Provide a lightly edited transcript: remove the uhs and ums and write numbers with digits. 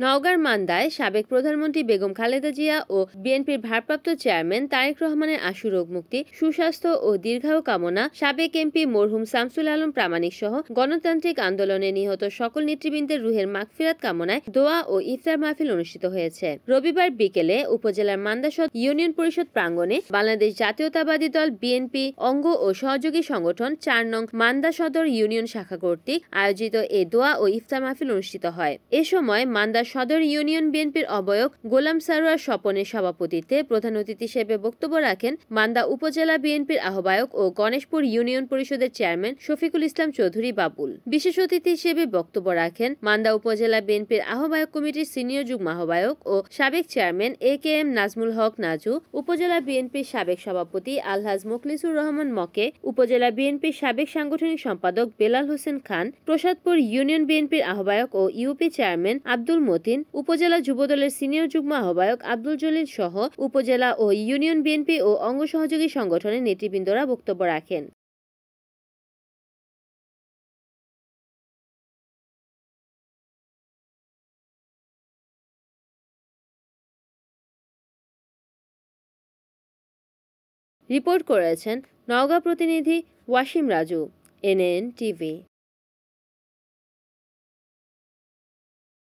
নওগাঁর মান্দায় সাবেক প্রধানমন্ত্রী বেগম খালেদা জিয়া ও বিএনপির ভারপ্রাপ্ত চেয়ারম্যান তারেক রহমানের আশু রোগ মুক্তি, সুস্বাস্থ্য ও দীর্ঘায়ু কামনা, সাবেক এমপি মরহুম শামসুল আলম প্রামাণিক সহ গণতান্ত্রিক আন্দোলনে নিহত সকল নেতৃবৃন্দের রুহের মাগফিরাত কামনায় দোয়া ও ইফতার মাহফিল অনুষ্ঠিত হয়েছে। রবিবার বিকেলে উপজেলার মান্দা সদর ইউনিয়ন পরিষদ প্রাঙ্গণে বাংলাদেশ জাতীয়তাবাদী দল বিএনপি অঙ্গ ও সহযোগী সংগঠন ৪ নং মান্দা সদর ইউনিয়ন শাখা কর্তৃক আয়োজিত এ দোয়া ও ইফতার মাহফিল অনুষ্ঠিত হয়। এ সময় মান্দা সদর ইউনিয়ন বিএনপির আহ্বায়ক গোলাম সারোয়ার স্বপনের সভাপতিত্বে প্রধান অতিথি হিসেবে বক্তব্য রাখেন মান্দা উপজেলা বিএনপির আহ্বায়ক ও গণেশপুর ইউনিয়ন পরিষদের চেয়ারম্যান শফিকুল ইসলাম চৌধুরী বাবুল। বিশেষ অতিথি হিসেবে বক্তব্য রাখেন মান্দা উপজেলা বিএনপির আহ্বায়ক কমিটির সিনিয়র যুগ্ম আহ্বায়ক ও সাবেক চেয়ারম্যান এ.কে.এম. নাজমুল হক নাজু, উপজেলা বিএনপির সাবেক সভাপতি আলহাজ মোখলিসুর রহমান মকে, উপজেলা বিএনপির সাবেক সাংগঠনিক সম্পাদক বেলাল হোসেন খান, প্রসাদপুর ইউনিয়ন বিএনপির আহ্বায়ক ও ইউপি চেয়ারম্যান আব্দুল মতিন, উপজেলা যুবদলের সিনিয়র যুগ্ম আহ্বায়ক আব্দুল জলিল সহ উপজেলা ও ইউনিয়ন বিএনপি ও অঙ্গ সহযোগী সংগঠনের নেতৃবৃন্দরা বক্তব্য রাখেন। রিপোর্ট করেছেন নওগাঁ প্রতিনিধি ওয়াসিম রাজু, এনএন টিভি।